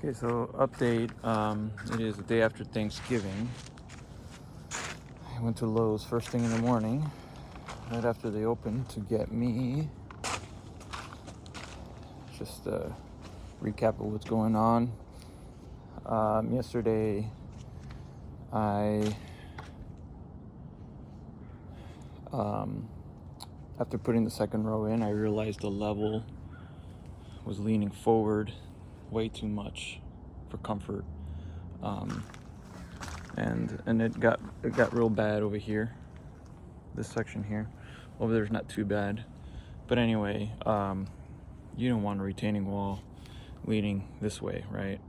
Okay, so update. It is the day after Thanksgiving. I went to Lowe's first thing in the morning, right after they opened, to get me just a recap of what's going on. Yesterday, I after putting the second row in, I realized the level was leaning forward way too much for comfort. And it got real bad over here. This section here, over there's not too bad, but anyway, you don't want a retaining wall leaning this way, right?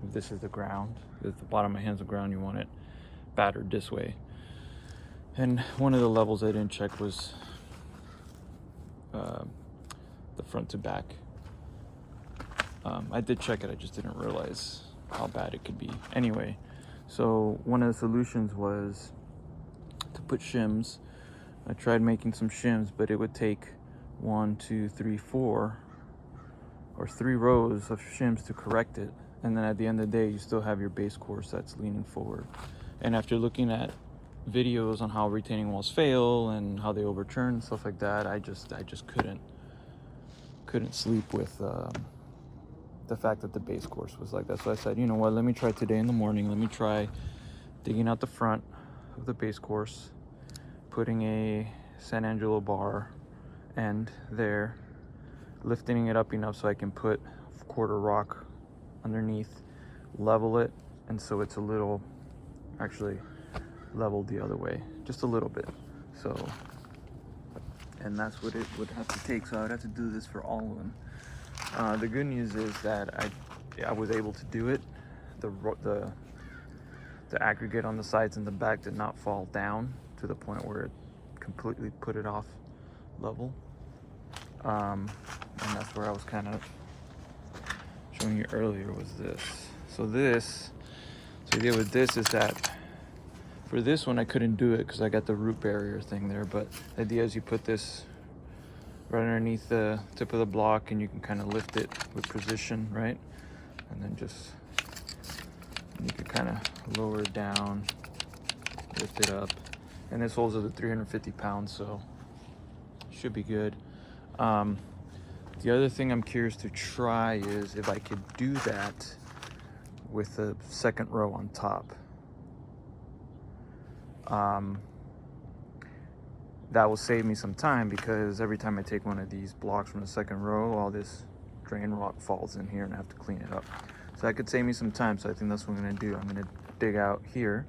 If this is the ground, if the bottom of my hand's the ground, you want it battered this way. And one of the levels I didn't check was the front to back. I did check it, I just didn't realize how bad it could be. Anyway, so one of the solutions was to put shims. I tried making some shims, but it would take 1, 2, 3, 4 or 3 rows of shims to correct it. And then at the end of the day, you still have your base course that's leaning forward. And after looking at videos on how retaining walls fail and how they overturn and stuff like that, I just couldn't sleep with the fact that the base course was like that. So I said, you know what, let me try today in the morning. Let me try digging out the front of the base course, putting a San Angelo bar end there, lifting it up enough so I can put quarter rock underneath, level it, and so it's a little actually leveled the other way, just a little bit. So, and that's what it would have to take. So I would have to do this for all of them. The good news is that I was able to do it. The aggregate on the sides and the back did not fall down to the point where it completely put it off level. And that's where I was kind of showing you earlier was this. So the idea with this is that for this one I couldn't do it because I got the root barrier thing there, but the idea is you put this right underneath the tip of the block and you can kind of lift it with precision, right? And then you can kind of lower it down, lift it up, and this holds up to 350 pounds, so should be good. The other thing I'm curious to try is if I could do that with the second row on top. That will save me some time because every time I take one of these blocks from the second row, all this drain rock falls in here and I have to clean it up. So that could save me some time, so I think that's what I'm gonna do. I'm gonna dig out here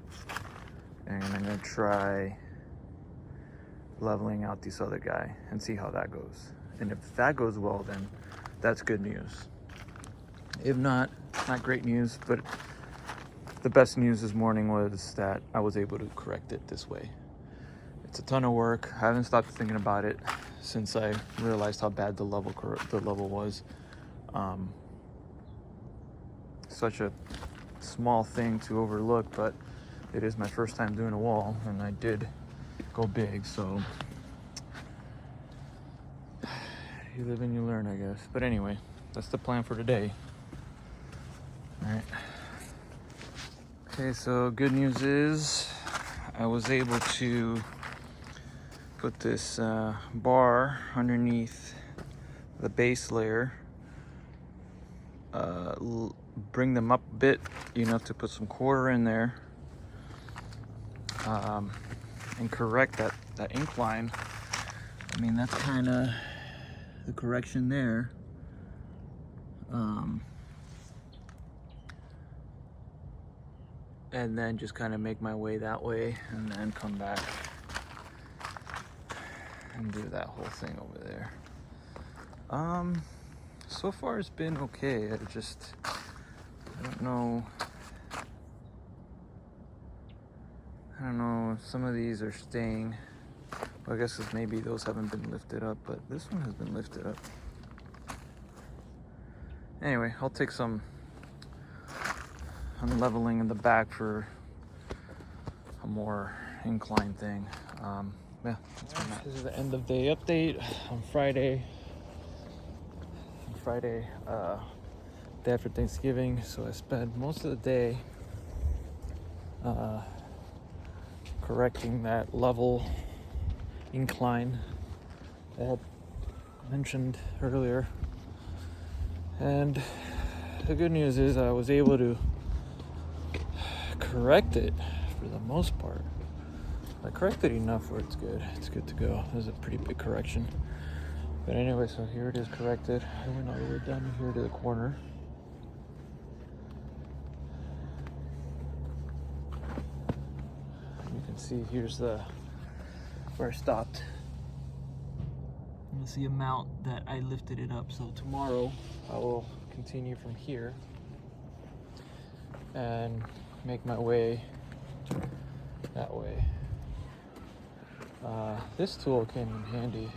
and I'm gonna try leveling out this other guy and see how that goes. And if that goes well, then that's good news. If not, not great news, but the best news this morning was that I was able to correct it this way. It's a ton of work. I haven't stopped thinking about it since I realized how bad the level was. Such a small thing to overlook, but it is my first time doing a wall, and I did go big, so you live and you learn, I guess. But anyway, that's the plan for today. All right. Okay, so good news is I was able to put this bar underneath the base layer, bring them up a bit, enough to put some quarter in there, and correct that incline. I mean, that's kind of the correction there. And then just kind of make my way that way and then come back and do that whole thing over there. So far it's been okay. I don't know if some of these are staying. Well, I guess maybe those haven't been lifted up, but this one has been lifted up. Anyway, I'll take some unleveling in the back for a more inclined thing. Yeah, that's where I'm at. This is the end of day update on Friday. day after Thanksgiving, so I spent most of the day correcting that level incline I had mentioned earlier. And the good news is I was able to correct it for the most part. I corrected enough where it's good. It's good to go. It was a pretty big correction. But anyway, so here it is corrected. I went all the way down here to the corner. You can see here's where I stopped. That's the amount that I lifted it up. So tomorrow I will continue from here and make my way that way. This tool came in handy.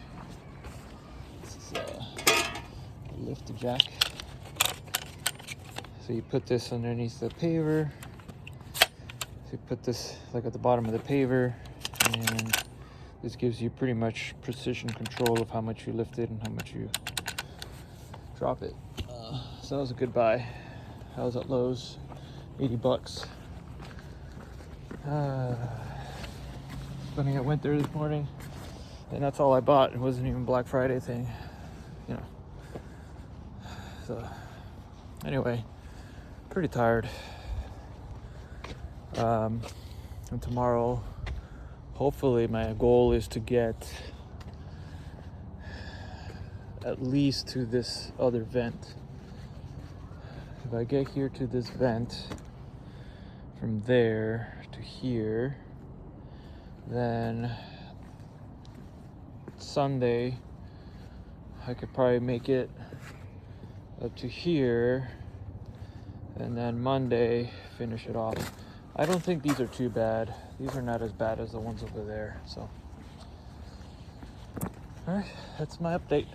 This is a lift jack. So you put this underneath the paver. So you put this like at the bottom of the paver, and this gives you pretty much precision control of how much you lift it and how much you drop it. So that was a good buy. I was at Lowe's, $80. Funny, I went there this morning, and that's all I bought. It wasn't even Black Friday thing, you know. So anyway, pretty tired. And tomorrow, hopefully, my goal is to get at least to this other vent. If I get here to this vent, from there to here, then Sunday I could probably make it up to here, and then Monday finish it off. I don't think these are too bad. These are not as bad as the ones over there. So, all right, that's my update.